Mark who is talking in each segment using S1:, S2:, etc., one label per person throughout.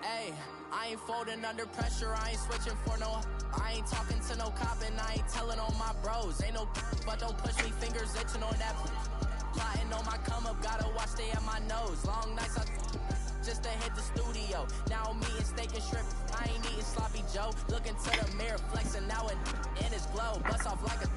S1: Hey, I ain't folding under pressure, I ain't switching for no. I ain't talking to no cop and I ain't telling on my bros. Ain't no, but don't push me, fingers itching on that. Plotting on my come up, gotta watch stay at my nose. Long nights I just to hit the studio. Now I'm eating steak and shrimp, I ain't eating sloppy Joe. Looking to the mirror, flexing now and in his glow. Bust off like a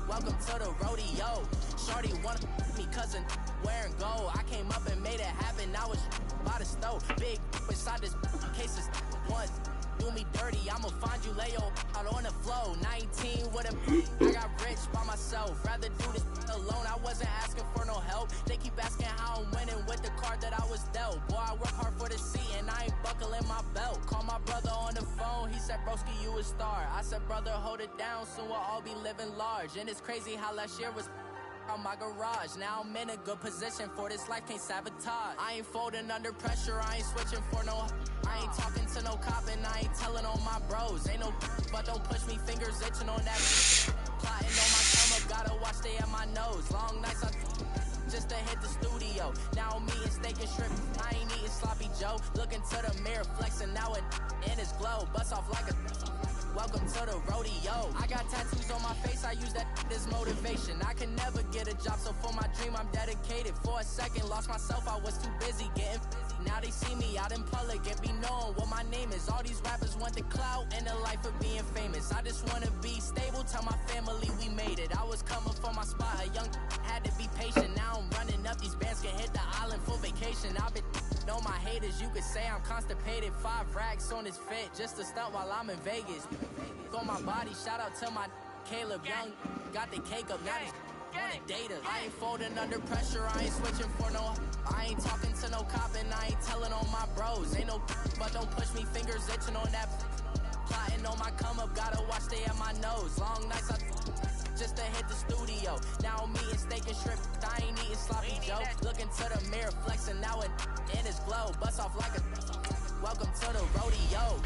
S1: welcome to the rodeo. Shorty wanna me cousin wearing gold. I came up and made it happen, now it's by the stove. Big inside this cases once do me dirty, I'ma find you lay out on the floor. 19 with a I got rich by myself. Rather do this alone, I wasn't asking for no help. They keep asking how I'm winning with the card that I was dealt. Boy, I work hard for the seat and I ain't buckling my belt. Call my brother on the phone, he said, broski, you a star. I said, brother, hold it down, soon we'll all be living large. And it's crazy how last year was on my garage. Now I'm in a good position for this life, can't sabotage. I ain't folding under pressure, I ain't switching for no. I ain't talking to no cop and I ain't telling on my bros. Ain't no, but don't push me, fingers itching on that. Plotting on my come up, gotta watch stay at my nose. Long nights I just to hit the studio. Now I'm eating steak and shrimp, I ain't eating sloppy Joe. Looking to the mirror, flexing now and in his glow. Bust off like a welcome to the rodeo. I got tattoos on my face, I use that as motivation. I can never get a job, so for my dream I'm dedicated. For a second, lost myself, I was too busy getting busy. Now they see me out in public and be knowing what my name is. All these rappers want the clout and the life of being famous. I just wanna be stable, tell my family we made it. I was coming for my spot, a young had to be patient. Now I'm running up, these bands can hit the island for vacation. I've been know my haters, you could say I'm constipated. 5 racks on his fit, just to stunt while I'm in Vegas. On my body, shout out to my Caleb Young. Got the cake up, now he's wanna date us. I ain't folding under pressure, I ain't switching for no. I ain't talking to no cop and I ain't telling on my bros. Ain't no, but don't push me, fingers itching on that. Plotting on my come up, gotta watch stay at my nose. Long nights I just to hit the studio. Now I'm eating steak and shrimp, I ain't eating sloppy Joe. Looking to the mirror, flexing now and in his glow. Bust off like a welcome to the rodeo.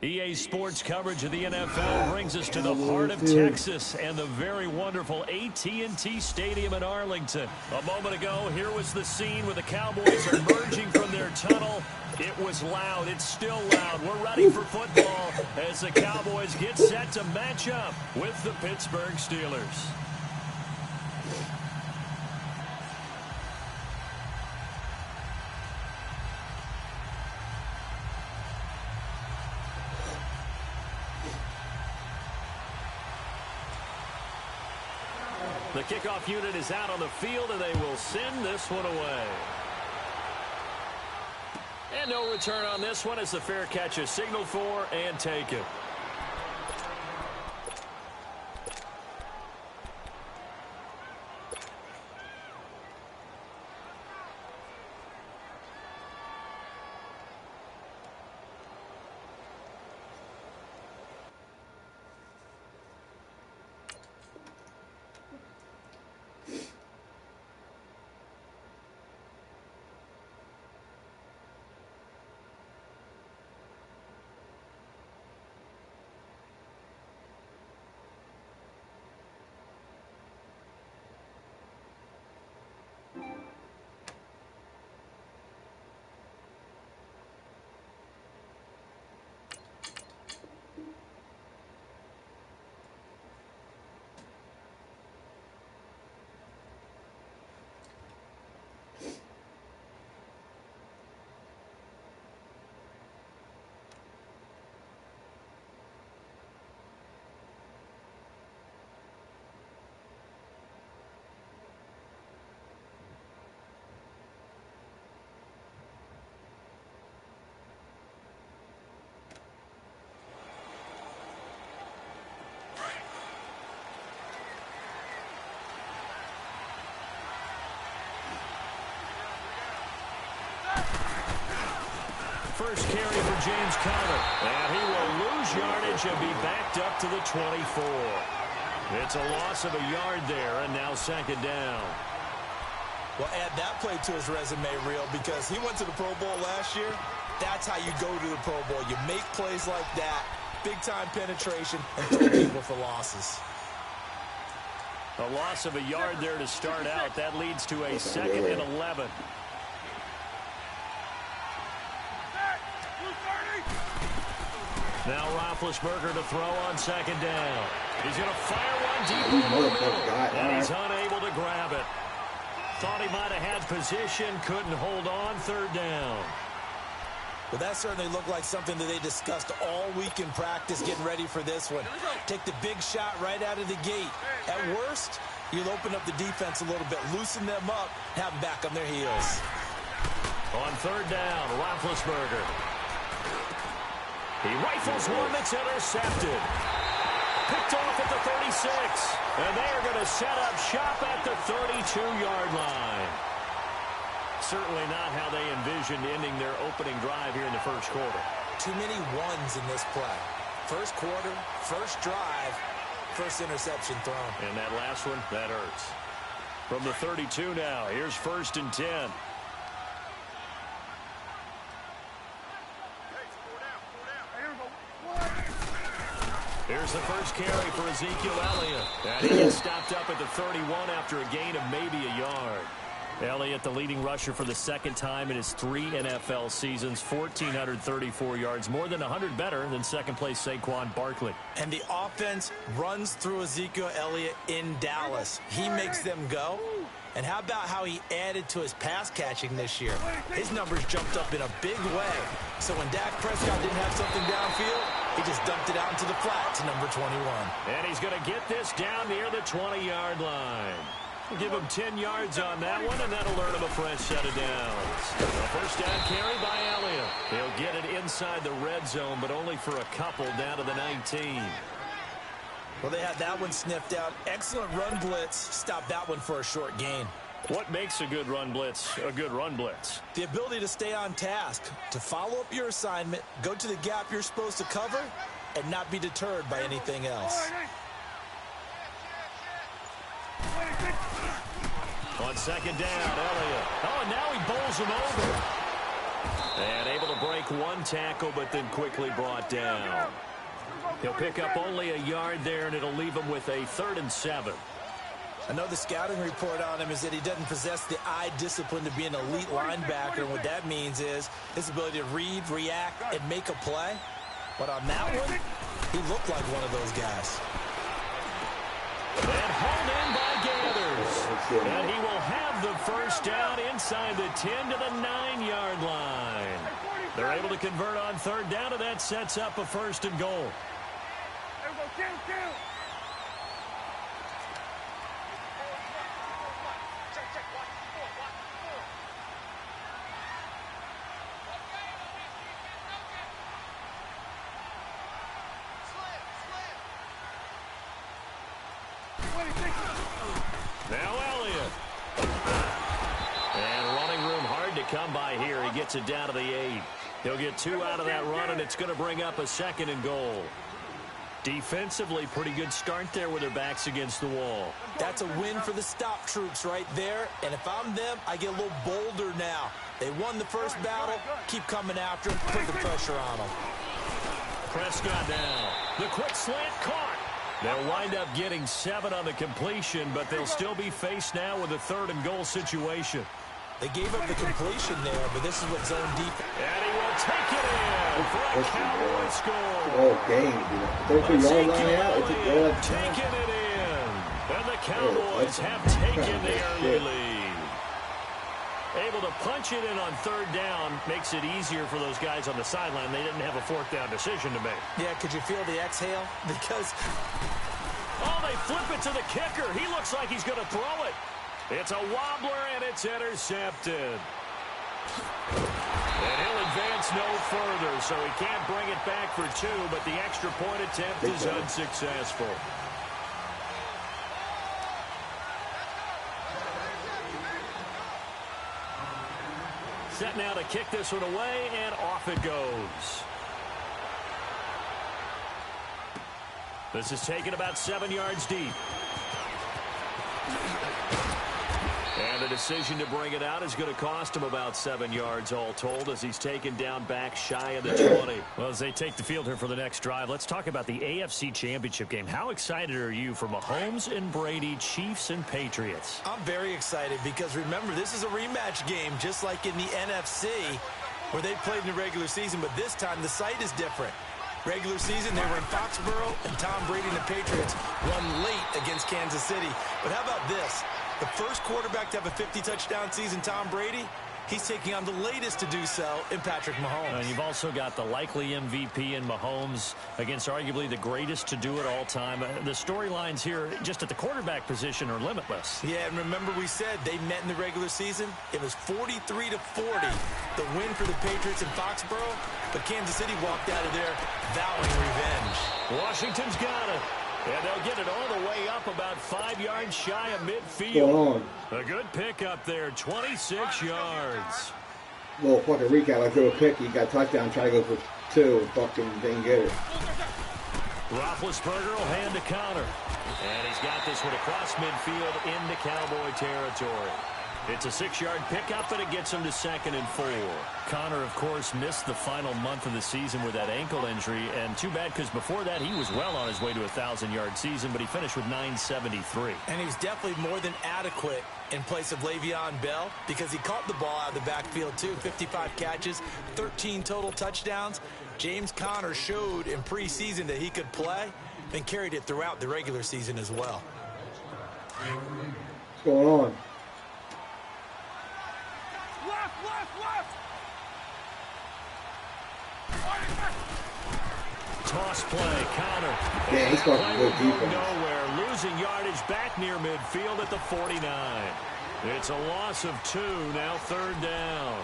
S2: EA Sports coverage of the NFL brings us to the heart of Texas and the very wonderful AT&T Stadium in Arlington. A moment ago, here was the scene where the Cowboys are emerging from their tunnel. It was loud. It's still loud. We're ready for football as the Cowboys get set to match up with the Pittsburgh Steelers. The kickoff unit is out on the field, and they will send this one away. And no return on this one as the fair catch is signaled for and taken. first carry for James Conner. And he will lose yardage and be backed up to the 24. It's a loss of a yard there, and now second down.
S3: Well, add that play to his resume, Real, because he went to the Pro Bowl last year. That's how you go to the Pro Bowl. You make plays like that, big-time penetration, and throw people for losses.
S2: A loss of a yard there to start out. That leads to a 2nd and 11. Now Roethlisberger to throw on second down. He's going to fire one deep in the middle, and he's unable to grab it. Thought he might have had position, couldn't hold on, third down.
S3: Well, that certainly looked like something that they discussed all week in practice getting ready for this one. Take the big shot right out of the gate. At worst, you'll open up the defense a little bit, loosen them up, have them back on their heels.
S2: On third down, Roethlisberger. He rifles one that's intercepted. Picked off at the 36. And they are going to set up shop at the 32-yard line. Certainly not how they envisioned ending their opening drive here in the first quarter.
S3: Too many ones in this play. First quarter, first drive, first interception thrown.
S2: And that last one, that hurts. From the 32 now, here's 1st and 10. Here's the first carry for Ezekiel Elliott. And he gets stopped up at the 31 after a gain of maybe a yard. Elliott, the leading rusher for the second time in his 3 NFL seasons, 1,434 yards, more than 100 better than second-place Saquon Barkley.
S3: And the offense runs through Ezekiel Elliott in Dallas. He makes them go. And how about how he added to his pass catching this year? His numbers jumped up in a big way. So when Dak Prescott didn't have something downfield, he just dumped it out into the flat to number 21.
S2: And he's going to get this down near the 20-yard line. We'll give him 10 yards on that one, and that'll earn him a fresh set of downs. A first down carry by Elliott. He'll get it inside the red zone, but only for a couple down to the 19.
S3: Well, they had that one sniffed out. Excellent run blitz. Stop that one for a short gain.
S2: What makes a good run blitz a good run blitz?
S3: The ability to stay on task, to follow up your assignment, go to the gap you're supposed to cover, and not be deterred by anything else.
S2: On second down, Elliott. Oh, and now he bowls him over. And able to break one tackle, but then quickly brought down. He'll pick up only a yard there, and it'll leave him with a 3rd and 7.
S3: I know the scouting report on him is that he doesn't possess the eye discipline to be an elite linebacker, and what that means is his ability to read, react, and make a play. But on that one, he looked like one of those guys.
S2: And hauled in by Gathers. And he will have the first down inside the 10 to the 9-yard line. They're able to convert on third down, and that sets up a 1st and goal. Now Elliott. And running room hard to come by here. He gets it down to the 8. He'll get 2 out of that run, and it's going to bring up a 2nd and goal. Defensively, pretty good start there with their backs against the wall.
S3: That's a win for the stop troops right there. And if I'm them, I get a little bolder now. They won the first battle. Keep coming after them. Put the pressure on them.
S2: Prescott now. The quick slant caught. They'll wind up getting 7 on the completion, but they'll still be faced now with a 3rd and goal situation.
S3: They gave up the completion there, but this is what zone deep.
S2: And he will take it in for a Cowboy score.
S4: Oh, game, dude. 32-yard line out. It's a good.
S2: Taking it in. And the Cowboys have taken the early lead. Able to punch it in on third down makes it easier for those guys on the sideline. They didn't have a 4th down decision to make.
S3: Yeah, could you feel the exhale? Because...
S2: oh, they flip it to the kicker. He looks like he's going to throw it. It's a wobbler, and it's intercepted. And he'll advance no further, so he can't bring it back for 2, but the extra point attempt is unsuccessful. Set now to kick this one away, and off it goes. This is taken about 7 yards deep. And the decision to bring it out is going to cost him about 7 yards all told, as he's taken down back shy of the 20. Well, as they take the field here for the next drive, let's talk about the AFC Championship game. How excited are you for Mahomes and Brady, Chiefs and Patriots?
S3: I'm very excited because, remember, this is a rematch game, just like in the NFC, where they played in the regular season, but this time the site is different. Regular season, they were in Foxborough, and Tom Brady and the Patriots won late against Kansas City. But how about this? The first quarterback to have a 50-touchdown season, Tom Brady, he's taking on the latest to do so in Patrick Mahomes.
S2: And you've also got the likely MVP in Mahomes against arguably the greatest to do it all time. The storylines here just at the quarterback position are limitless.
S3: Yeah, and remember we said they met in the regular season. It was 43-40, the win for the Patriots in Foxborough. But Kansas City walked out of there vowing revenge.
S2: Washington's got it. And they'll get it all the way up about 5 yards shy of midfield. A good pick up there, 26 yards.
S4: Little fucking recap. I threw a pick. He got touchdown. Try to go for 2. And fucking didn't get it.
S2: Roethlisberger will hand to Connor. And he's got this one across midfield into Cowboy territory. It's a 6-yard pickup, and it gets him to 2nd and 4. Connor, of course, missed the final month of the season with that ankle injury, and too bad because before that he was well on his way to a 1,000-yard season, but he finished with 973.
S3: And he was definitely more than adequate in place of Le'Veon Bell because he caught the ball out of the backfield, too. 55 catches, 13 total touchdowns. James Conner showed in preseason that he could play and carried it throughout the regular season as well.
S4: What's going on?
S2: Toss play, Connor.
S4: Yeah, he's got some good defense.
S2: Nowhere, losing yardage back near midfield at the 49. It's a loss of 2, now 3rd down.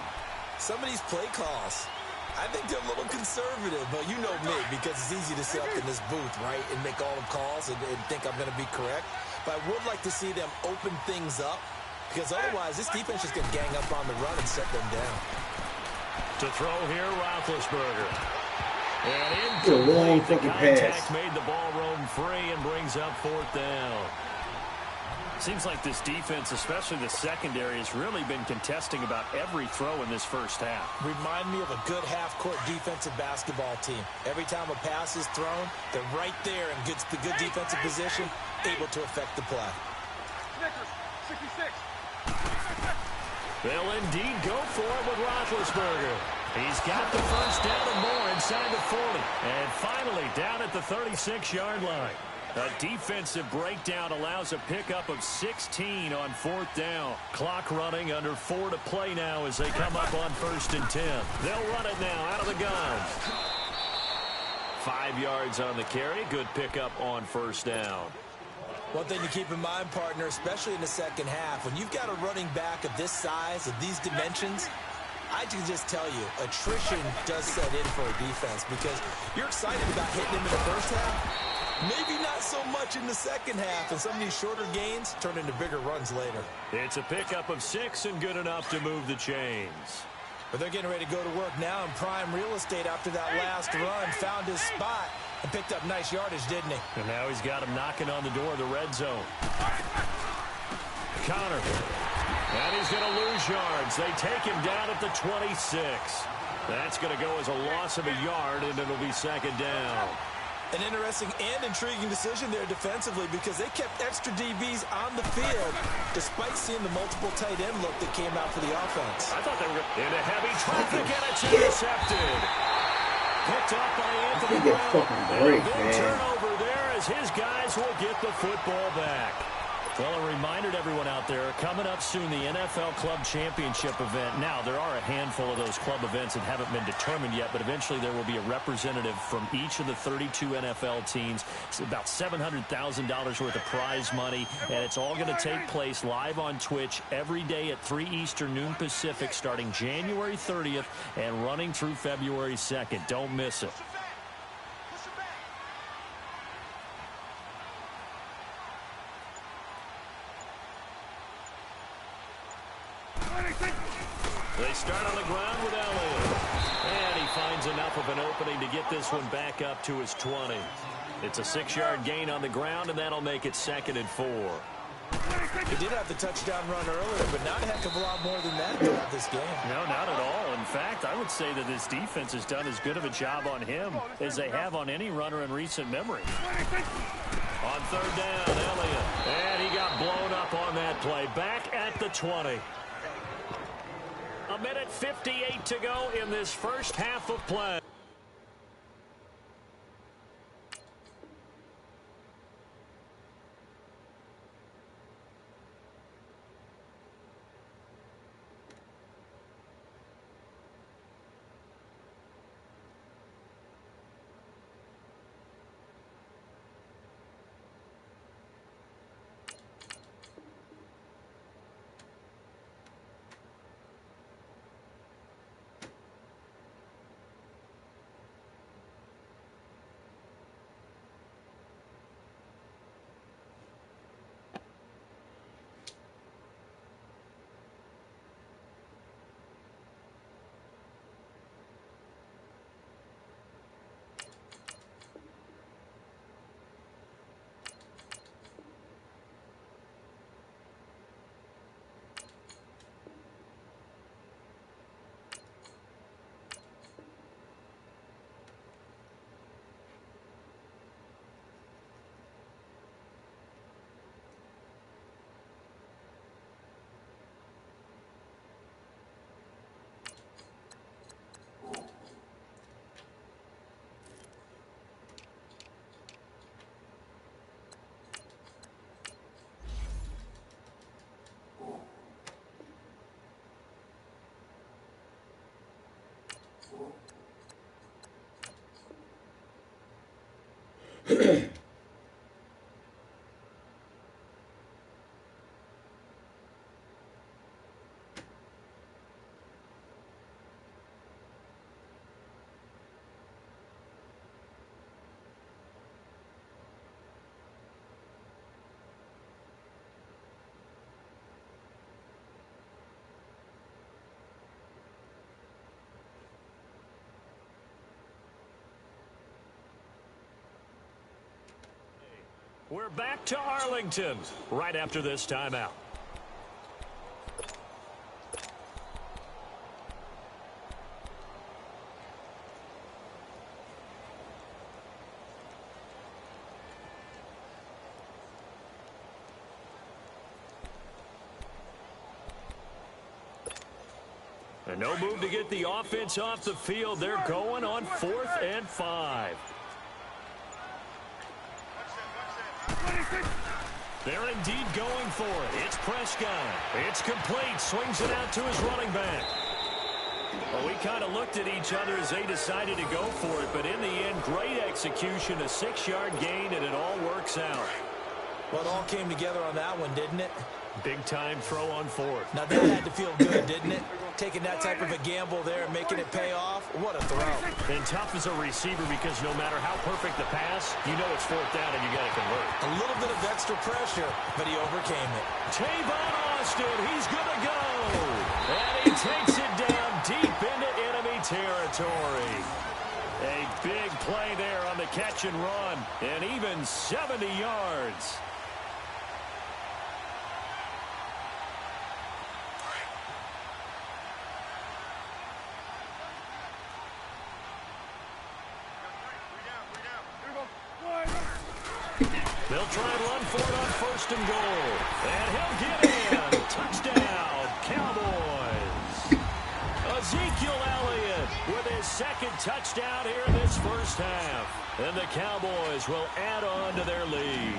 S3: Some of these play calls, I think they're a little conservative, but you know me, because it's easy to sit up in this booth, right, and make all the calls and think I'm going to be correct. But I would like to see them open things up, because otherwise this defense is going to gang up on the run and set them down.
S2: To throw here, Roethlisberger. And
S4: It's a long fucking
S2: contact
S4: pass.
S2: made the ball roam free and brings up 4th down. Seems like this defense, especially the secondary, has really been contesting about every throw in this first half.
S3: Remind me of a good half-court defensive basketball team. Every time a pass is thrown, they're right there and gets the good defensive position, able to affect the play.
S5: 66.
S2: They'll indeed go for it with Roethlisberger. He's got the first down and more inside the 40. And finally down at the 36-yard line. A defensive breakdown allows a pickup of 16 on 4th down. Clock running, under 4 to play now as they come up on 1st and 10. They'll run it now out of the gun. 5 yards on the carry. Good pickup on 1st down.
S3: One thing to keep in mind, partner, especially in the second half, when you've got a running back of this size, of these dimensions, I can just tell you, attrition does set in for a defense because you're excited about hitting him in the first half. Maybe not so much in the second half, and some of these shorter gains turn into bigger runs later.
S2: It's a pickup of 6 and good enough to move the chains.
S3: But they're getting ready to go to work now in prime real estate after that last run. Found his spot and picked up nice yardage, didn't he?
S2: And now he's got him knocking on the door of the red zone. Connor. And he's going to lose yards. They take him down at the 26. That's going to go as a loss of a yard, and it'll be 2nd down.
S3: An interesting and intriguing decision there defensively because they kept extra DBs on the field despite seeing the multiple tight end look that came out for the offense.
S2: I thought they were into heavy traffic, and it's intercepted. Picked up by Anthony Brown.
S4: Fucking break,
S2: Big
S4: man.
S2: turnover there as his guys will get the football back. Well, a reminder to everyone out there, coming up soon, the NFL Club Championship event. Now, there are a handful of those club events that haven't been determined yet, but eventually there will be a representative from each of the 32 NFL teams. It's about $700,000 worth of prize money, and it's all going to take place live on Twitch every day at 3 Eastern, noon Pacific, starting January 30th and running through February 2nd. Don't miss it. They start on the ground with Elliott. And he finds enough of an opening to get this one back up to his 20. It's a 6-yard gain on the ground, and that'll make it 2nd and 4.
S3: He did have the touchdown run earlier, but not a heck of a lot more than that throughout this game.
S2: No, not at all. In fact, I would say that this defense has done as good of a job on him as they have on any runner in recent memory. On 3rd down, Elliott. And he got blown up on that play. Back at the 20. 1:58 to go in this first half of play. We're back to Arlington right after this timeout. And no move to get the offense off the field. They're going on 4th and 5. They're indeed going for it. It's Prescott. It's complete. Swings it out to his running back. Well, we kind of looked at each other as they decided to go for it, but in the end, great execution, a 6-yard gain, and it all works out.
S3: Well, it all came together on that one, didn't it?
S2: Big-time throw on 4th.
S3: Now, that had to feel good, didn't it? Taking that type of a gamble there and making it pay off. What a throw.
S2: And tough as a receiver because no matter how perfect the pass, you know it's 4th down and you got to convert.
S3: A little bit of extra pressure, but he overcame it.
S2: Tavon Austin, he's going to go. And he takes it down deep into enemy territory. A big play there on the catch and run, and even 70 yards. They'll try and run for it on 1st and goal. And he'll get in. Touchdown, Cowboys. Ezekiel Elliott with his 2nd touchdown here in this first half. And the Cowboys will add on to their lead.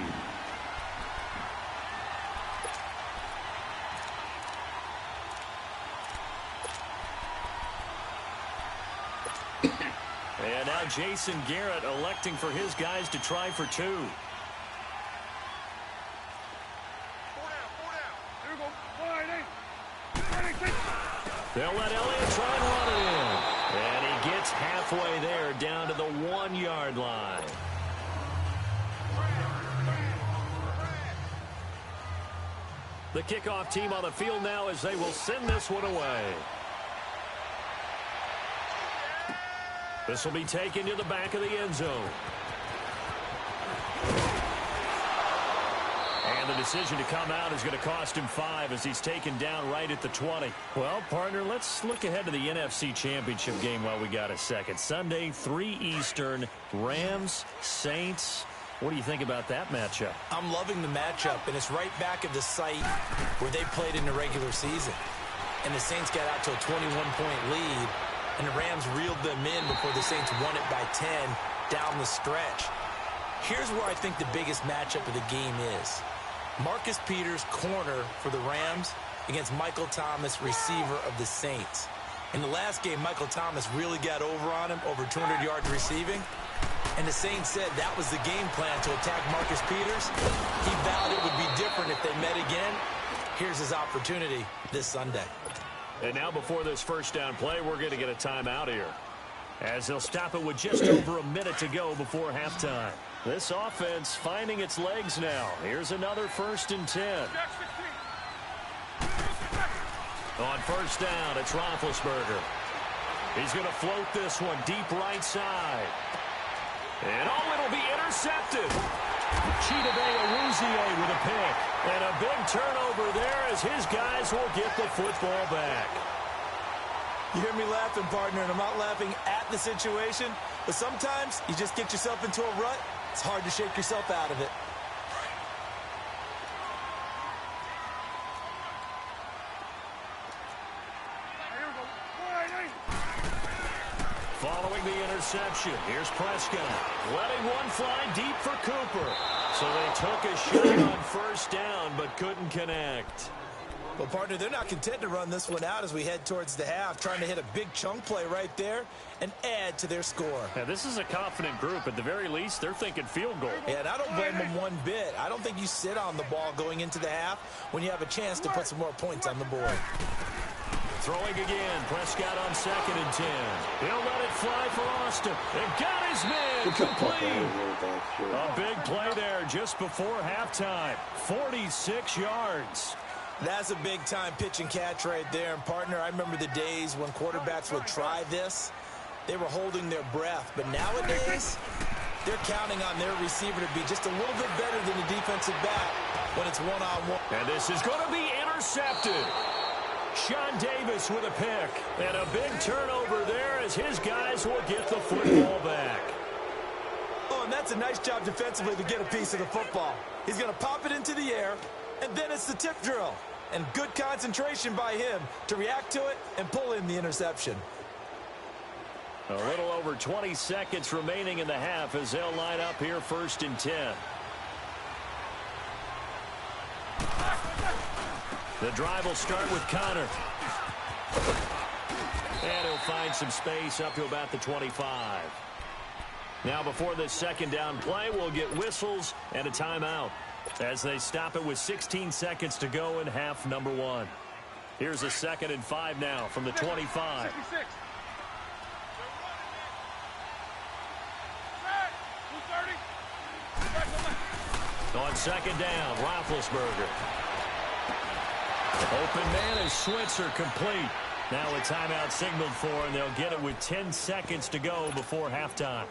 S2: And now Jason Garrett electing for his guys to try for 2. They'll let Elliott try and run it in. And he gets halfway there down to the 1-yard line. The kickoff team on the field now as they will send this one away. This will be taken to the back of the end zone. And the decision to come out is going to cost him 5 as he's taken down right at the 20. Well, partner, let's look ahead to the NFC Championship game while we got a second. Sunday, 3 Eastern, Rams, Saints. What do you think about that matchup?
S3: I'm loving the matchup, and it's right back at the site where they played in the regular season. And the Saints got out to a 21-point lead, and the Rams reeled them in before the Saints won it by 10 down the stretch. Here's where I think the biggest matchup of the game is. Marcus Peters, corner for the Rams, against Michael Thomas, receiver of the Saints. In the last game, Michael Thomas really got over on him, over 200 yards receiving. And the Saints said that was the game plan, to attack Marcus Peters. He vowed it would be different if they met again. Here's his opportunity this Sunday.
S2: And now before this first down play, we're going to get a timeout here, as they'll stop it with just over a minute to go before halftime. This offense finding its legs now. Here's another 1st and 10. On first down, it's Roethlisberger. He's going to float this one deep right side. And it'll be intercepted. Chidobe Awuzie with a pick. And a big turnover there as his guys will get the football back.
S3: You hear me laughing, partner, and I'm not laughing at the situation, but sometimes you just get yourself into a rut. It's hard to shake yourself out of it.
S2: Following the interception, here's Prescott. Letting one fly deep for Cooper. So they took a shot on first down, but couldn't connect.
S3: Well, partner, they're not content to run this one out as we head towards the half, trying to hit a big chunk play right there and add to their score.
S2: Now, this is a confident group. At the very least, they're thinking field goal.
S3: Yeah, and I don't blame them one bit. I don't think you sit on the ball going into the half when you have a chance to put some more points on the board.
S2: Throwing again, Prescott on 2nd and 10. He'll let it fly for Austin. And got his man complete. A big play there just before halftime. 46 yards.
S3: That's a big-time pitch and catch right there. And, partner, I remember the days when quarterbacks would try this. They were holding their breath. But nowadays, they're counting on their receiver to be just a little bit better than the defensive back when it's one-on-one.
S2: And this is going to be intercepted. Sean Davis with a pick. And a big turnover there as his guys will get the football back.
S3: Oh, and that's a nice job defensively to get a piece of the football. He's going to pop it into the air, and then it's the tip drill. And good concentration by him to react to it and pull in the interception.
S2: A little over 20 seconds remaining in the half as they'll line up here 1st and 10. The drive will start with Connor. And he'll find some space up to about the 25. Now before this 2nd down play, we'll get whistles and a timeout as they stop it with 16 seconds to go in half number 1. Here's a 2nd and 5 now from the 25.
S5: 66.
S2: On 2nd down, Roethlisberger. Open man is Switzer, complete. Now a timeout signaled for, and they'll get it with 10 seconds to go before halftime.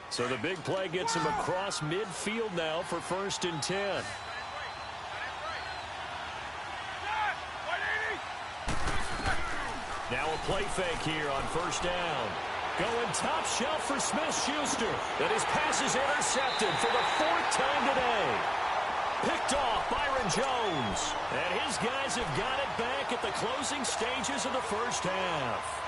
S2: So the big play gets him across midfield now for 1st and 10. Now a play fake here on 1st down. Going top shelf for Smith-Schuster. And his pass is intercepted for the 4th time today. Picked off Byron Jones. And his guys have got it back at the closing stages of the first half.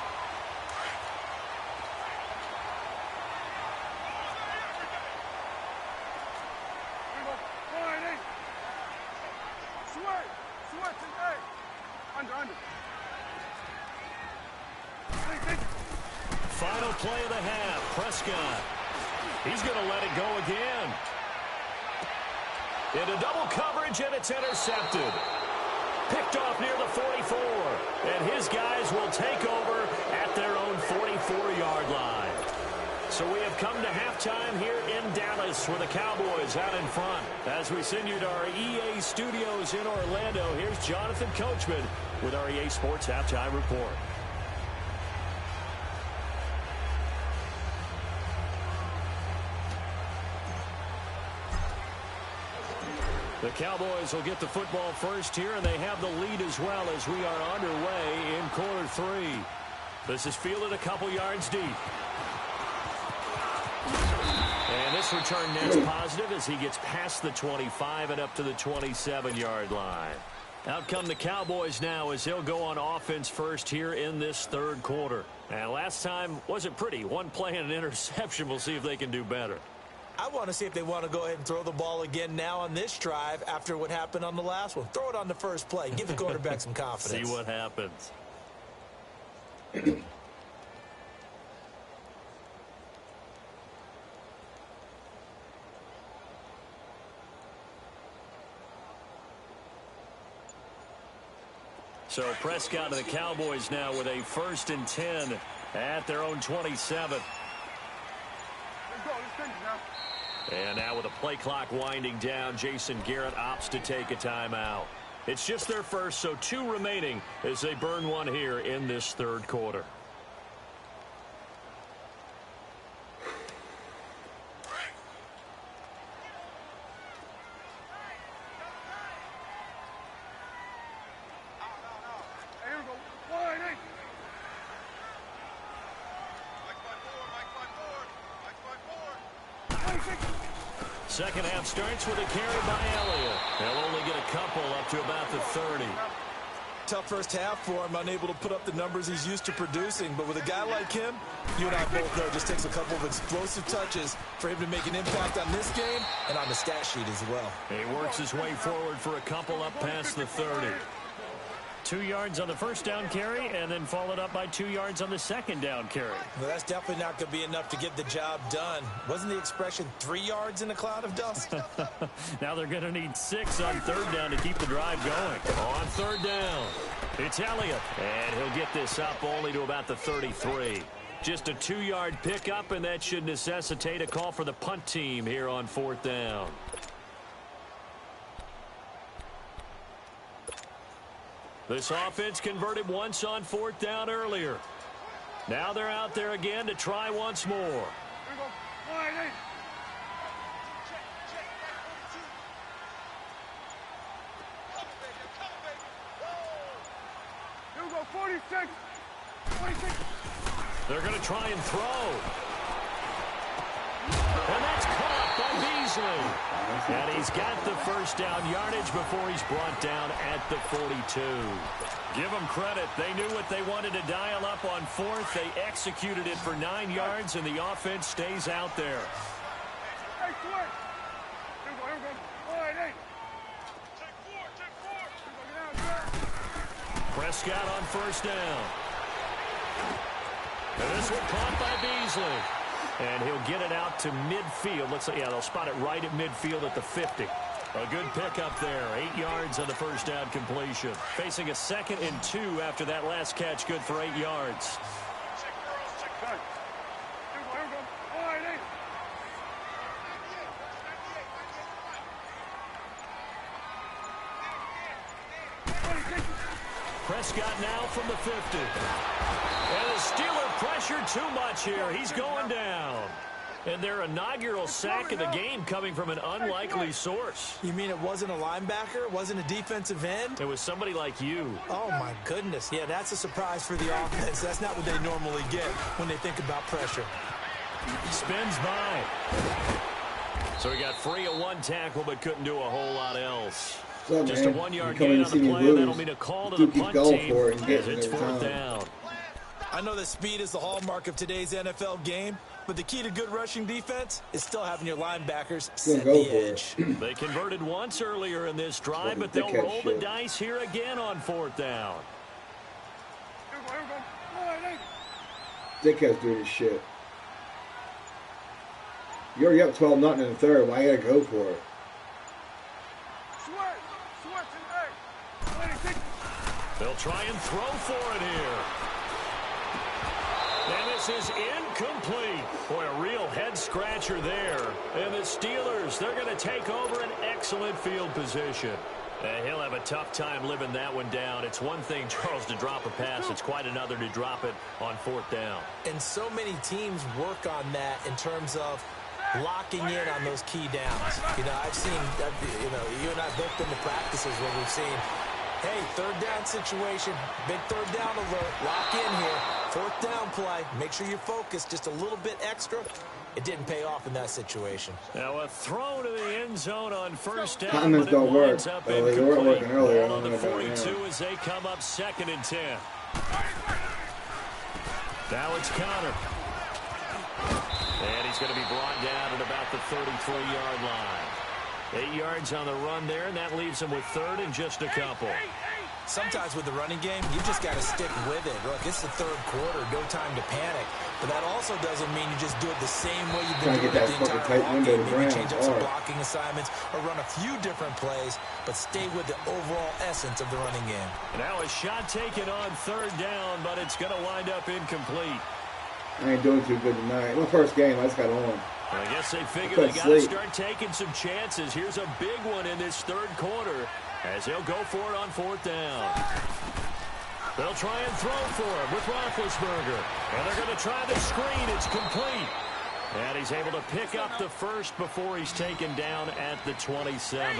S2: Final play of the half, Prescott. He's going to let it go again. Into double coverage, and it's intercepted. Picked off near the 44. And his guys will take over at their own 44-yard line. So we have come to halftime here in Dallas with the Cowboys out in front. As we send you to our EA studios in Orlando, here's Jonathan Coachman with our EA Sports Halftime Report. The Cowboys will get the football first here, and they have the lead as well as we are underway in quarter 3. This is fielded a couple yards deep. And this return net's positive as he gets past the 25 and up to the 27-yard line. Out come the Cowboys now as he'll go on offense first here in this third quarter. And last time wasn't pretty. One play and an interception. We'll see if they can do better.
S3: I want to see if they want to go ahead and throw the ball again now on this drive after what happened on the last one. Throw it on the first play. Give the quarterback some confidence.
S2: See what happens. So Prescott and the Cowboys now with a 1st and 10 at their own 27. And now with a play clock winding down, Jason Garrett opts to take a timeout. It's just their first, so 2 remaining as they burn one here in this third quarter. Second half starts with a carry by Elliott. They'll only get a couple up to about the 30.
S3: Tough first half for him, unable to put up the numbers he's used to producing. But with a guy like him, you and I both know it just takes a couple of explosive touches for him to make an impact on this game and on the stat sheet as well.
S2: He works his way forward for a couple up past the 30. 2 yards on the first down carry and then followed up by 2 yards on the second down carry.
S3: Well, that's definitely not going to be enough to get the job done. Wasn't the expression 3 yards in a cloud of dust?
S2: Now they're going to need 6 on third down to keep the drive going. On third down, it's Elliott. And he'll get this up only to about the 33. Just a 2-yard pickup, and that should necessitate a call for the punt team here on 4th down. This offense converted once on 4th down earlier. Now they're out there again to try once more.
S5: Here we go, 46. 46.
S2: They're going to try and throw. And that's caught by Beasley. And he's got the first down yardage before he's brought down at the 42. Give them credit. They knew what they wanted to dial up on 4th. They executed it for 9 yards, and the offense stays out there.
S5: Hey, switch. Here we go, here we go. All right, hey. Take 4.
S2: Prescott on first down. And this one caught by Beasley. And he'll get it out to midfield. Looks like, yeah, they'll spot it right at midfield at the 50. A good pickup there. 8 yards on the first down completion. Facing a 2nd and 2 after that last catch. Good for 8 yards. Prescott now from the 50. And the Steeler pressure too much here. He's going down. And their inaugural sack of the game coming from an unlikely source.
S3: You mean it wasn't a linebacker? It wasn't a defensive end?
S2: It was somebody like you.
S3: Oh, my goodness. Yeah, that's a surprise for the offense. That's not what they normally get when they think about pressure.
S2: Spins by. So he got free of 1 tackle but couldn't do a whole lot else.
S4: So,
S2: just
S4: man,
S2: a 1-yard gain on the play, and that'll mean a call to the punt team as it's 4th down.
S3: I know that speed is the hallmark of today's NFL game, but the key to good rushing defense is still having your linebackers set the edge.
S2: They converted once earlier in this drive, but they'll roll the dice here again on 4th down.
S4: Dickhead's doing his shit. You're already up 12-0 in the third. Why you gotta go for it?
S2: They'll try and throw for it here. And this is incomplete. Boy, a real head-scratcher there. And the Steelers, they're going to take over an excellent field position. And he'll have a tough time living that one down. It's one thing, Charles, to drop a pass. It's quite another to drop it on 4th down.
S3: And so many teams work on that in terms of locking in on those key downs. You know, I've seen, you and I both been to practices where we've seen, hey, third down situation, big third down alert, lock in here, fourth down play, make sure you're focused just a little bit extra. It didn't pay off in that situation.
S2: Now a throw to the end zone on first down.
S4: Timings don't work. They weren't working earlier.
S2: Ball on the 42 as they come up 2nd and 10. Now it's Connor. And he's going to be brought down at about the 33-yard line. 8 yards on the run there, and that leaves him with 3rd and just a couple.
S3: Sometimes with the running game, you just got to stick with it. Look, it's the 3rd quarter, no time to panic. But that also doesn't mean you just do it the same way you've been doing it the entire ball game. Maybe change up some blocking assignments or run a few different plays, but stay with the overall essence of the running game.
S2: Now a shot taken on 3rd down, but it's going to wind up incomplete.
S4: I ain't doing too good tonight. My first game, I just got on.
S2: I guess they figure they got to start taking some chances. Here's a big one in this 3rd quarter as they'll go for it on 4th down. They'll try and throw for him with Roethlisberger. And they're going to try the screen. It's complete. And he's able to pick up the first before he's taken down at the 27.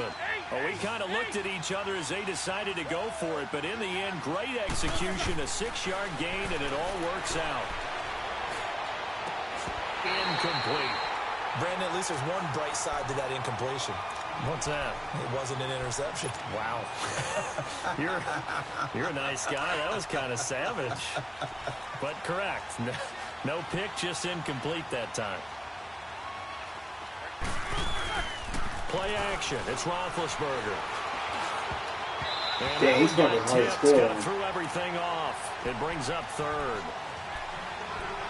S2: Well, we kind of looked at each other as they decided to go for it. But in the end, great execution, a 6-yard gain, and it all works out. Incomplete.
S3: Brandon, at least there's one bright side to that incompletion.
S2: What's that?
S3: It wasn't an interception.
S2: Wow. You're a nice guy. That was kind of savage. But correct. No pick, just incomplete that time. Play action. It's Roethlisberger.
S4: Yeah, he's probably hard to score.
S2: Kind of threw everything off. It brings up 3rd.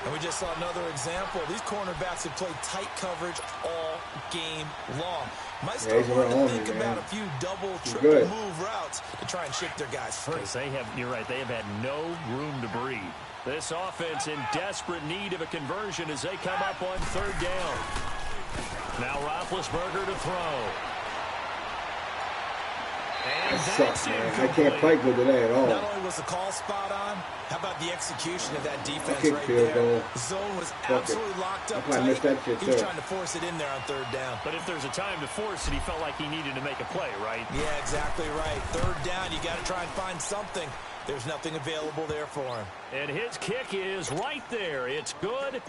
S3: And we just saw another example. These cornerbacks have played tight coverage all game long. Might start to think about a few double, triple move routes to try and shake their guys free.
S2: You're right, they have had no room to breathe. This offense in desperate need of a conversion as they come up on 3rd down. Now Roethlisberger to throw.
S4: That sucks, man. I can't play good today at all.
S3: Not only was the call spot on, how about the execution of that defense right there? Zone was absolutely locked up tight. He was trying to force it in there on 3rd down.
S2: But if there's a time to force it, he felt like he needed to make a play, right?
S3: Yeah, exactly right. 3rd down, you got to try and find something. There's nothing available there for him.
S2: And his kick is right there. It's good.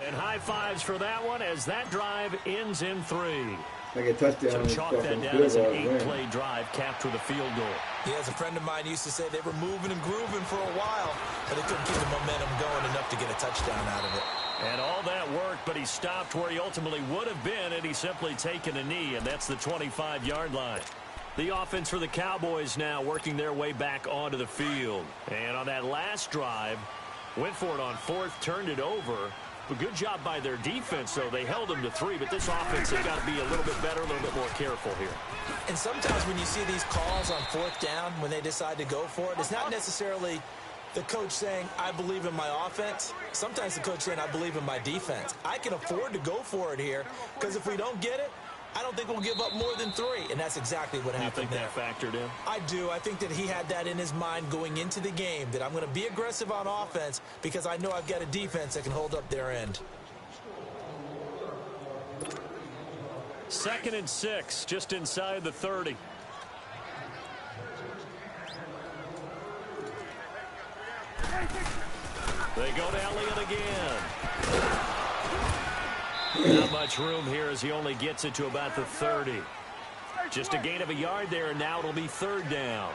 S2: And high fives for that one as that drive ends in 3.
S4: Like a touchdown.
S2: So chalk that down as an 8-play drive capped with a field goal.
S3: Yeah, as a friend of mine used to say, they were moving and grooving for a while, but they couldn't keep the momentum going enough to get a touchdown out of it.
S2: And all that worked, but he stopped where he ultimately would have been, and he's simply taken a knee, and that's the 25-yard line. The offense for the Cowboys now working their way back onto the field. And on that last drive, went for it on 4th, turned it over. A good job by their defense, though. They held them to 3, but this offense has got to be a little bit better, a little bit more careful here.
S3: And sometimes when you see these calls on 4th down, when they decide to go for it, it's not necessarily the coach saying, I believe in my offense. Sometimes the coach saying, I believe in my defense. I can afford to go for it here, because if we don't get it, I don't think we'll give up more than 3, and that's exactly what happened there.
S2: You think that factored in?
S3: I do. I think that he had that in his mind going into the game, that I'm going to be aggressive on offense because I know I've got a defense that can hold up their end.
S2: 2nd and 6, just inside the 30. They go to Elliott again. Not much room here as he only gets it to about the 30. Just a gain of a yard there, and now it'll be 3rd down.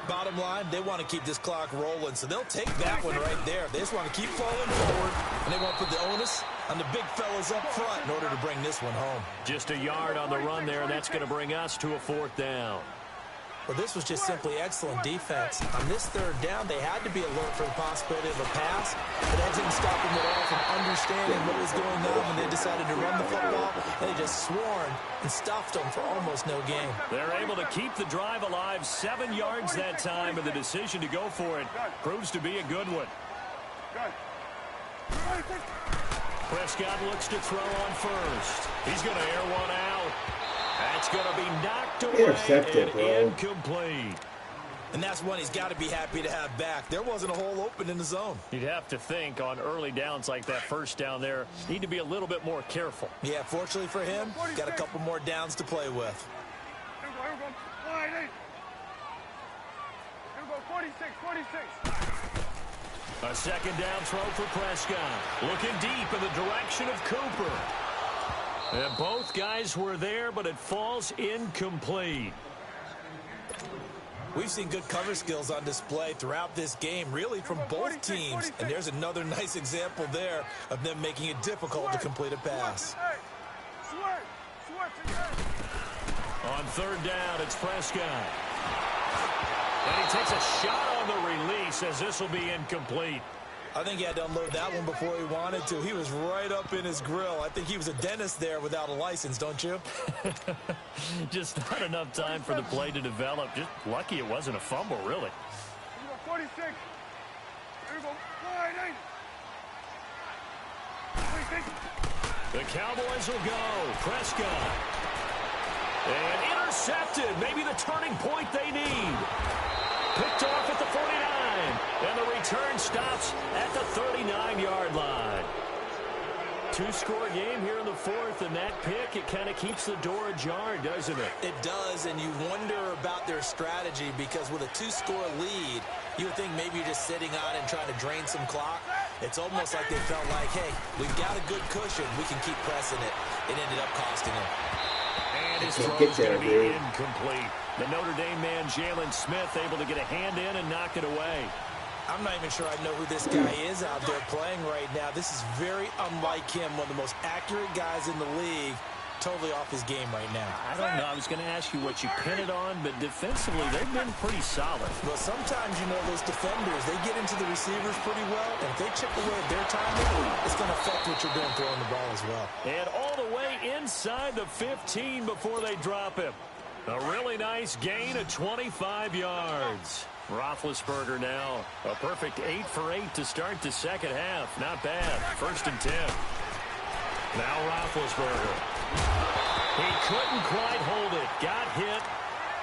S3: Bottom line, they want to keep this clock rolling, so they'll take that one right there. They just want to keep falling forward, and they want to put the onus on the big fellas up front in order to bring this one home.
S2: Just a yard on the run there, and that's going to bring us to a 4th down.
S3: Well, this was just simply excellent defense. On this 3rd down, they had to be alert for the possibility of a pass, but that didn't stop them at all from understanding what was going on when they decided to run the football. They just swarmed and stuffed them for almost no gain.
S2: They're able to keep the drive alive, 7 yards that time, and the decision to go for it proves to be a good one. Prescott looks to throw on 1st. He's going to air one out. That's going to be knocked away and incomplete.
S3: And that's one he's got to be happy to have back. There wasn't a hole open in the zone.
S2: You'd have to think on early downs like that first down there, need to be a little bit more careful.
S3: Yeah, fortunately for him, got a couple more downs to play with.
S5: Here we go. Line 8. Here we go. 46, 46.
S2: A second down throw for Prescott. Looking deep in the direction of Cooper. And both guys were there, but it falls incomplete.
S3: We've seen good cover skills on display throughout this game, really from both teams. And there's another nice example there of them making it difficult to complete a pass.
S2: On third down, it's Prescott. And he takes a shot on the release as this will be incomplete.
S3: I think he had to unload that one before he wanted to. He was right up in his grill. I think he was a dentist there without a license, don't you?
S2: Just not enough time for the play to develop. Just lucky it wasn't a fumble, really.
S5: Here we go. 46. Here we go. Line 8.
S2: The Cowboys will go. Prescott. And intercepted. Maybe the turning point they need. Picked off at the 49. And the return stops at the 39-yard line. Two-score game here in the fourth, and that pick, it kind of keeps the door ajar, doesn't it?
S3: It does, and you wonder about their strategy because with a two-score lead, you would think maybe you're just sitting on it and trying to drain some clock. It's almost like they felt like, hey, we've got a good cushion. We can keep pressing it. It ended up costing them.
S2: And his throw is going to be incomplete. The Notre Dame man, Jalen Smith, able to get a hand in and knock it away.
S3: I'm not even sure I know who this guy is out there playing right now. This is very unlike him, one of the most accurate guys in the league. Totally off his game right now.
S2: I don't know. I was going to ask you what you pin it on, but defensively, they've been pretty solid.
S3: Well, sometimes, you know, those defenders, they get into the receivers pretty well, and if they chip away at their timing, it's going to affect what you're doing throwing the ball as well.
S2: And all the way inside the 15 before they drop him. A really nice gain of 25 yards. Roethlisberger now a perfect 8 for 8 to start the second half. Not bad. 1st and 10. Now Roethlisberger. He couldn't quite hold it. Got hit.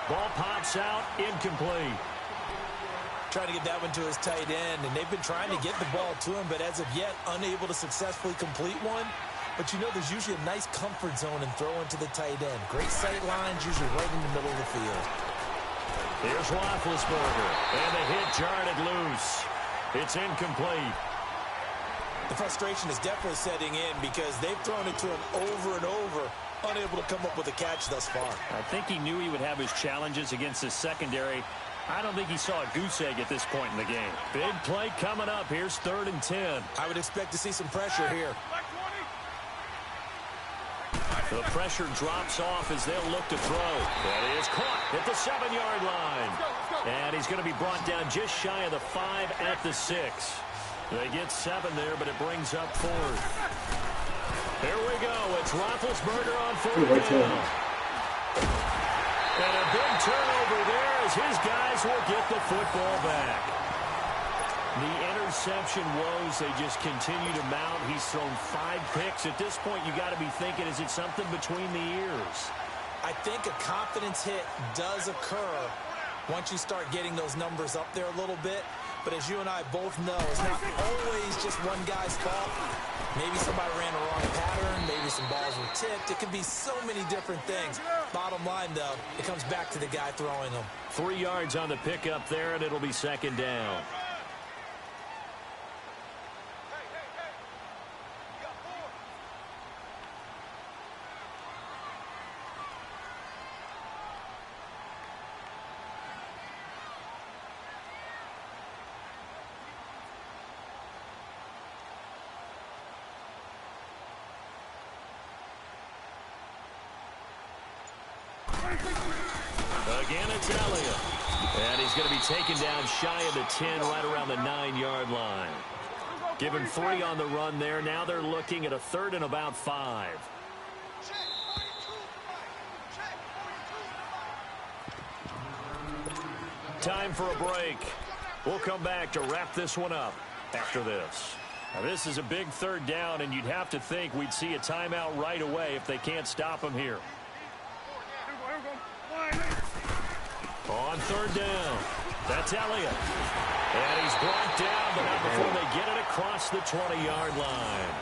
S2: Ball pops out. Incomplete.
S3: Trying to get that one to his tight end, and they've been trying to get the ball to him, but as of yet, unable to successfully complete one. But you know there's usually a nice comfort zone in throwing to the tight end. Great sight lines, usually right in the middle of the field.
S2: Here's Roethlisberger, and the hit jarred it loose. It's incomplete.
S3: The frustration is definitely setting in because they've thrown it to him over and over, unable to come up with a catch thus far.
S2: I think he knew he would have his challenges against his secondary. I don't think he saw a goose egg at this point in the game. Big play coming up. Here's 3rd and 10.
S3: I would expect to see some pressure here.
S2: The pressure drops off as they'll look to throw. That is caught at the 7-yard line. And he's going to be brought down just shy of the 5 at the 6. They get 7 there, but it brings up 4th. Here we go. It's Roethlisberger on 4th down. And a big turnover there as his guys will get the football back. The interception woes, they just continue to mount. He's thrown 5 picks. At this point, you got to be thinking, is it something between the ears?
S3: I think a confidence hit does occur once you start getting those numbers up there a little bit. But as you and I both know, it's not always just one guy's fault. Maybe somebody ran a wrong pattern. Maybe some balls were tipped. It can be so many different things. Bottom line, though, it comes back to the guy throwing them.
S2: 3 yards on the pickup there, and it'll be 2nd down. Again, it's Elliott. And he's going to be taken down shy of the 10, right around the 9-yard line. Given 3 on the run there. Now they're looking at a 3rd and about 5. Time for a break. We'll come back to wrap this one up after this. Now, this is a big 3rd down, and you'd have to think we'd see a timeout right away if they can't stop him here. On 3rd down. That's Elliott. And he's brought down, but not before they get it across the 20-yard line.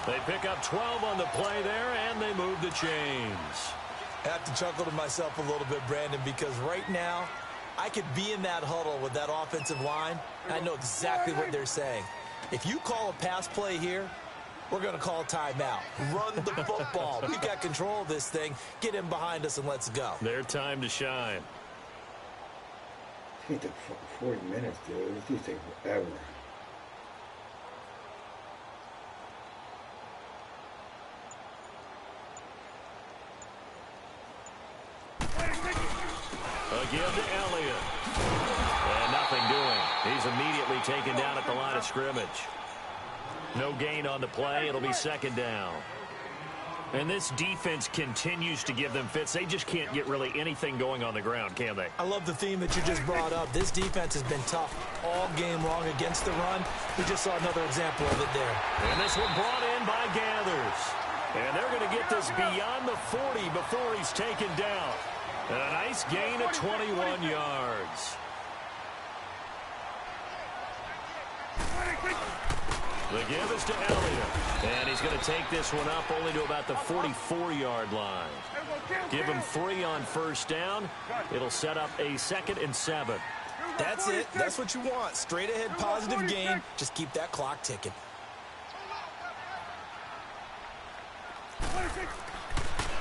S2: They pick up 12 on the play there, and they move the chains.
S3: I have to chuckle to myself a little bit, Brandon, because right now, I could be in that huddle with that offensive line, and I know exactly what they're saying. If you call a pass play here, we're going to call timeout. Run the football. We've got control of this thing. Get him behind us and let's go.
S2: Their time to shine.
S4: It took 40 minutes, dude. This takes forever.
S2: Again to Elliott. And nothing doing. He's immediately taken down at the line of scrimmage. No gain on the play. It'll be second down. And this defense continues to give them fits. They just can't get really anything going on the ground, can they?
S3: I love the theme that you just brought up. This defense has been tough all game long against the run. We just saw another example of it there.
S2: And this one brought in by Gathers. And they're going to get this beyond the 40 before he's taken down. And a nice gain of 21 yards. The give is to Elliott. And he's going to take this one up only to about the 44-yard line. Give him 3 on first down. It'll set up a 2nd and 7.
S3: That's it. That's what you want. Straight ahead positive gain. Just keep that clock ticking.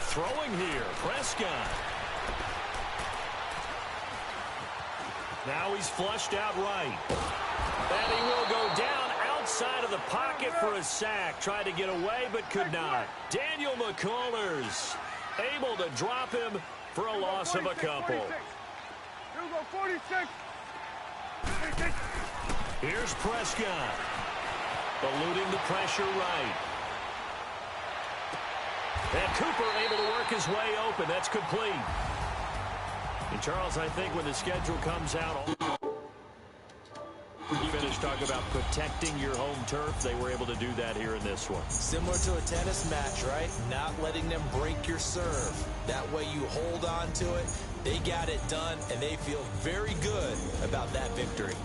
S2: Throwing here, Prescott. Now he's flushed out right. And he will go down outside of the pocket for a sack. Tried to get away, but could not. Daniel McCullers able to drop him for a loss of a couple. Here's Prescott. Eluding the pressure right. And Cooper able to work his way open. That's complete. And Charles, I think when the schedule comes out, you finished talking about protecting your home turf. They were able to do that here in this one.
S3: Similar to a tennis match, right? Not letting them break your serve. That way you hold on to it. They got it done, and they feel very good about that victory.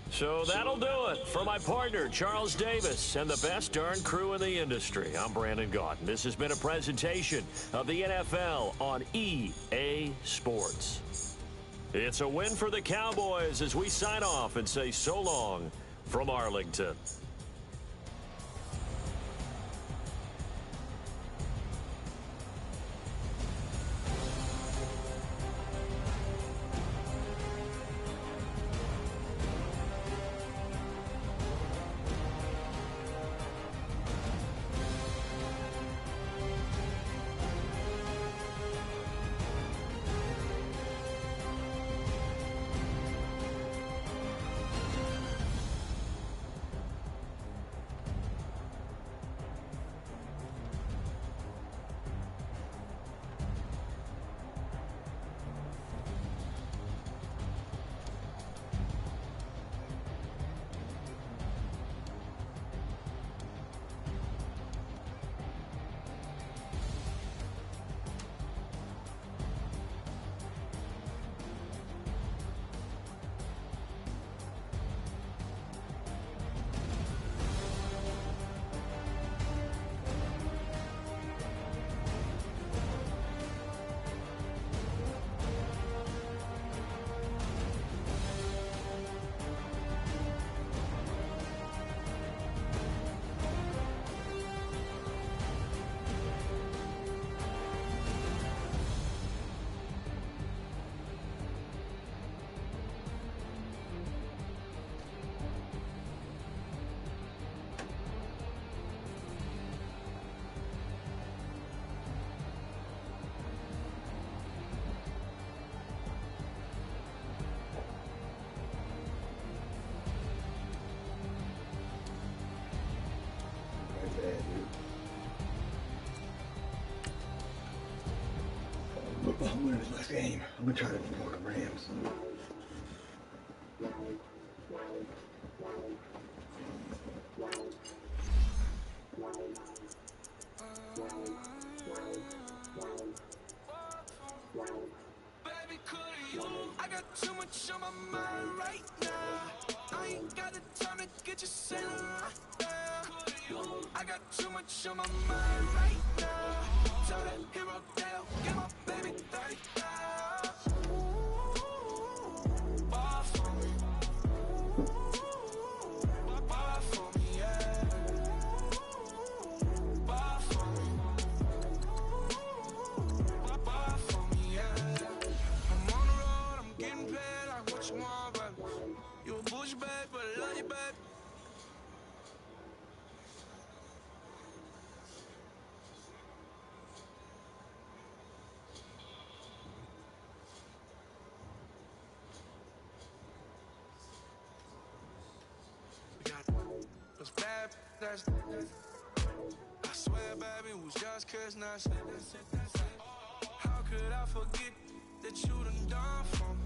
S2: So that'll do it for my partner, Charles Davis, and the best darn crew in the industry. I'm Brandon Gaudin. This has been a presentation of the NFL on EA Sports. It's a win for the Cowboys as we sign off and say so long from Arlington.
S4: I'm winning this next game. I'm going to try to blow the Rams.
S1: I got too much on my mind right now. I ain't got the time to get you sailing right now. I got too much on my mind right now. Tell that hero down, get my baby 30,000. Bar for me. Bar for me, yeah. Bar for me. Bar for me, yeah. I'm on the road, I'm getting paid like what you want, baby. You a bullshit, babe, but I love you, babe. Those bad, that's I swear, baby, it was just cause now how could I forget that you done for me?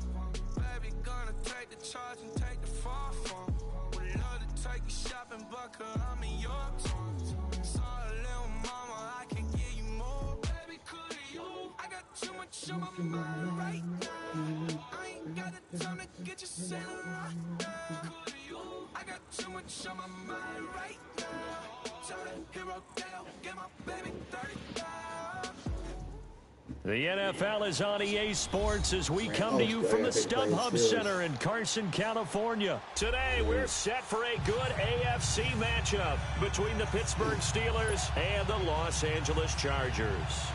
S1: Baby, gonna take the charge and take the fall from me. Would love to take you shopping, but I'm in your town. Saw a little mama, I can give you more. Baby, could you? I got too much on my mind right now. I ain't got the time to get you sailing right now. Could you? I got too much on my mind right now. Tell that hero down, get my baby 30,000.
S2: The NFL is on EA Sports as we come to you from the StubHub Center in Carson, California. Today, we're set for a good AFC matchup between the Pittsburgh Steelers and the Los Angeles Chargers.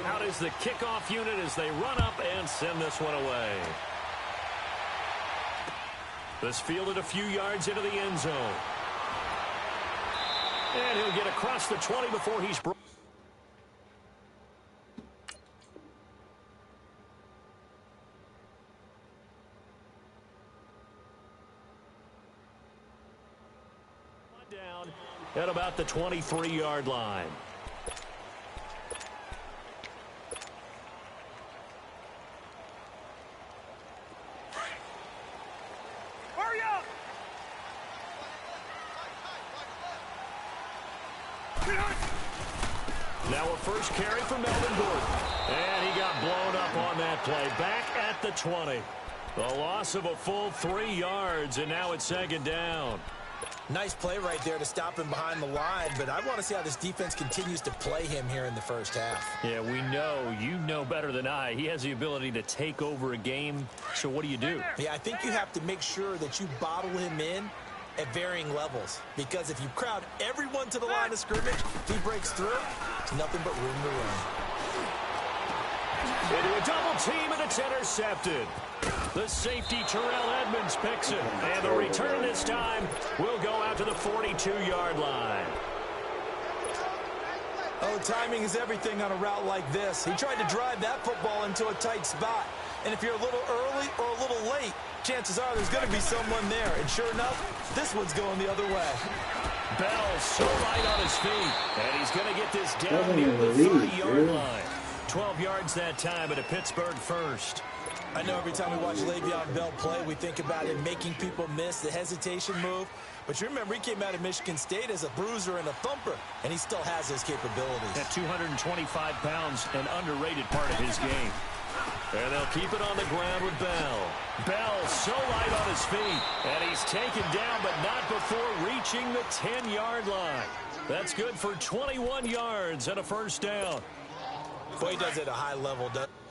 S2: Out is the kickoff unit as they run up and send this one away. This fielded a few yards into the end zone. And he'll get across the 20 before he's brought. Down at about the 23-yard line.
S5: Hurry up!
S2: Now a first carry for Melvin Gordon. And he got blown up on that play. Back at the 20. The loss of a full 3 yards, and now it's second down.
S3: Nice play right there to stop him behind the line, but I want to see how this defense continues to play him here in the first half.
S2: Yeah, we know. You know better than I. He has the ability to take over a game, so what do you do?
S3: Yeah, I think you have to make sure that you bottle him in at varying levels, because if you crowd everyone to the line of scrimmage, if he breaks through, there's nothing but room to run.
S2: Into a double team, and it's intercepted. The safety, Trill Edmonds, picks it. And the return this time will go out to the 42-yard line.
S3: Oh, timing is everything on a route like this. He tried to drive that football into a tight spot. And if you're a little early or a little late, chances are there's going to be someone there. And sure enough, this one's going the other way.
S2: Bell so light on his feet. And he's going to get this down near the 30-yard line. 12 yards that time at a Pittsburgh first.
S3: I know every time we watch Le'Veon Bell play, we think about him making people miss the hesitation move. But you remember, he came out of Michigan State as a bruiser and a thumper, and he still has those capabilities.
S2: At 225 pounds, an underrated part of his game. And they'll keep it on the ground with Bell. Bell so light on his feet, and he's taken down, but not before reaching the 10-yard line. That's good for 21 yards and a first down.
S3: Boy, he does it at a high level, doesn't he?